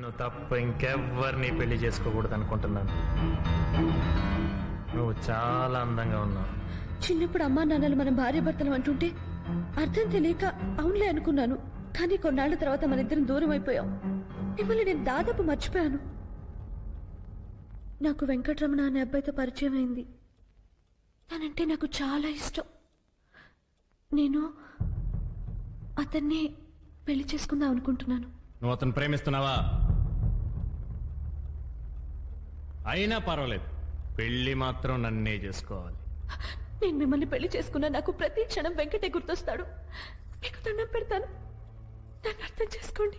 నన్ను తప్ప ఇంకెవ్వరిని పెళ్లి చేసుకోకూడదు అనుకుంటున్నాను. నువ్వు చాలా అందంగా ఉన్నావు. చిన్నప్పుడు అమ్మా నాన్నలు మనం భార్య భర్తలు అంటుంటే అర్థం తెలియక అవునులే అనుకున్నాను. కానీ కొన్నాళ్ల తర్వాత మన ఇద్దరం దూరం అయిపోయాం. మిమ్మల్ని నేను దాదాపు మర్చిపోయాను. నాకు వెంకటరమణ అనే అబ్బాయితో పరిచయం అయింది. తనంటే నాకు చాలా ఇష్టం. నేను అతన్ని పెళ్లి చేసుకుందాం అనుకుంటున్నాను. నువ్వు అతను ప్రేమిస్తున్నావా? అయినా పర్వాలేదు, పెళ్లి మాత్రం నన్నే చేసుకోవాలి. నేను మిమ్మల్ని పెళ్లి చేసుకున్నా నాకు ప్రతి క్షణం వెంకటే గుర్తొస్తాడు. మీకు దండం పెడతాను, దాన్ని అర్థం చేసుకోండి.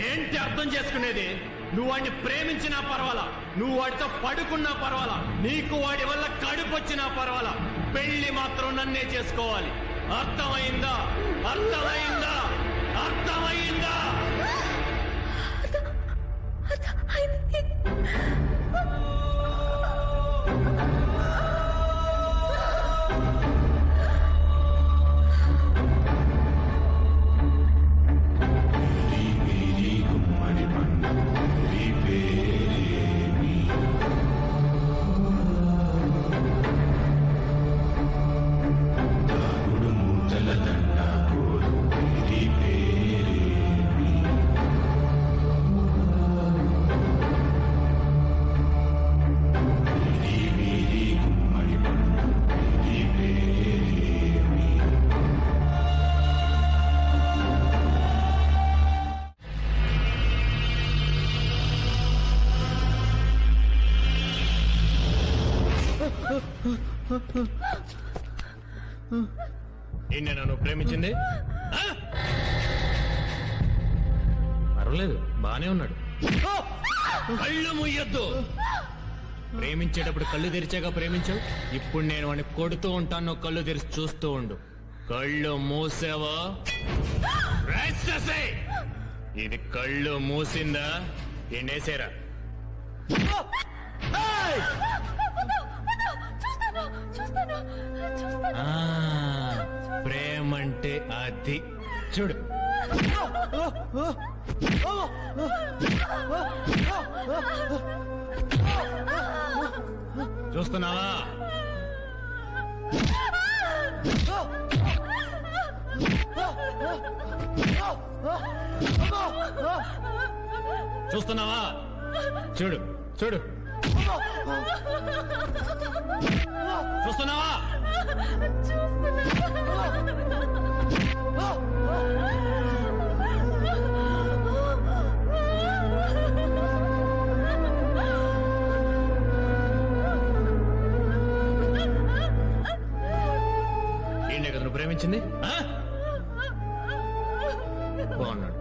ఏంటి అర్థం చేసుకునేది? నువ్వు వాడిని ప్రేమించినా పర్వాలా, నువ్వు వాడితో పడుకున్నా పర్వాలా, నీకు వాడి వల్ల కడుపు వచ్చినా పర్వాలా, పెళ్లి మాత్రం నన్నే చేసుకోవాలి. అర్థమైందా? అర్థమైందా? అర్థమైందా? నిన్నే నన్ను ప్రేమించింది? పర్వాలేదు, బానే ఉన్నాడు. కళ్ళు ముయ్యొద్దు. ప్రేమించేటప్పుడు కళ్ళు తెరిచాక ప్రేమించావు. ఇప్పుడు నేను వాడిని కొడుతూ ఉంటాను, కళ్ళు తెరిచి చూస్తూ ఉండు. కళ్ళు మూసావా? ఇది కళ్ళు మూసిందా? ఎండేసేరా. ప్రేమంటే అది. చూడు, చూస్తున్నావా? చూస్తున్నావా? చూడు చూడు, చూస్తున్నావా? ఏంటి కదా నువ్వు ప్రేమించింది? బాగున్నాడు.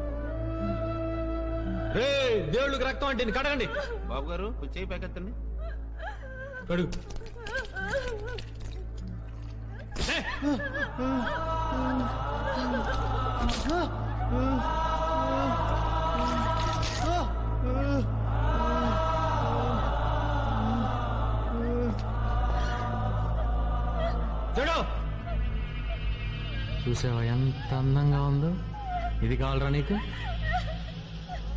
రే, దేవుళ్ళకి రక్తం అంటే కడగండి. బాబు గారు చేయి పైకెత్తండి. కడుగు. చూడు, చూసావా ఎంత అందంగా ఉందో? ఇది కావాలరా నీకు?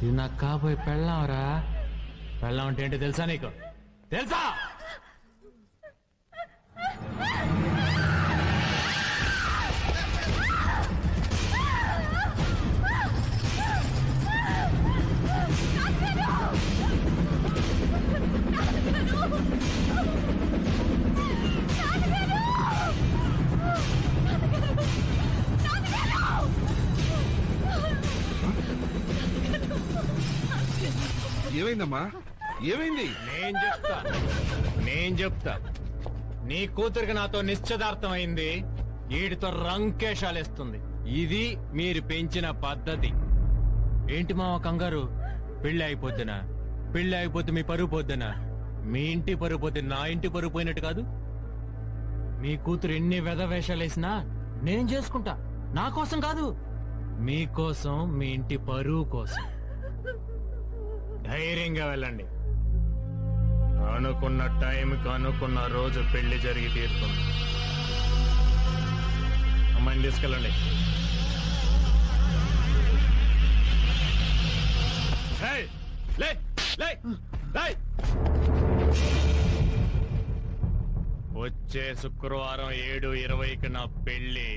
ఇది నాకు కాబోయే పెళ్ళాంరా. పెళ్ళాం అంటే ఏంటో తెలుసా నీకు? తెలుసా? ఏమైందమ్మా? ఏమైంది? నేను చెప్తా. నీ కూతురికి నాతో నిశ్చితార్థం అయింది. వీడితో రంకేషాలేస్తుంది. ఇది మీరు పెంచిన పద్ధతి. ఏంటి మావ కంగారు? పెళ్లి అయిపోద్దునా? పెళ్లి అయిపోతే మీ పరువు పోద్దునా? మీ ఇంటి పరువు పోతే నా ఇంటి పరువు పోయినట్టు కాదు. మీ కూతురు ఎన్ని వెధవేషాలేసినా నేను చేసుకుంటా. నా కోసం కాదు, మీకోసం, మీ ఇంటి పరువు కోసం. ధైర్యంగా వెళ్ళండి. అనుకున్న టైంకి అనుకున్న రోజు పెళ్లి జరిగి తీరుతుంది. అమ్మాయి అమ్మాయిని తీసుకెళ్ళండి. ఏయ్, లే, లే, లే. వచ్చే శుక్రవారం 7:20కి నా పెళ్లి.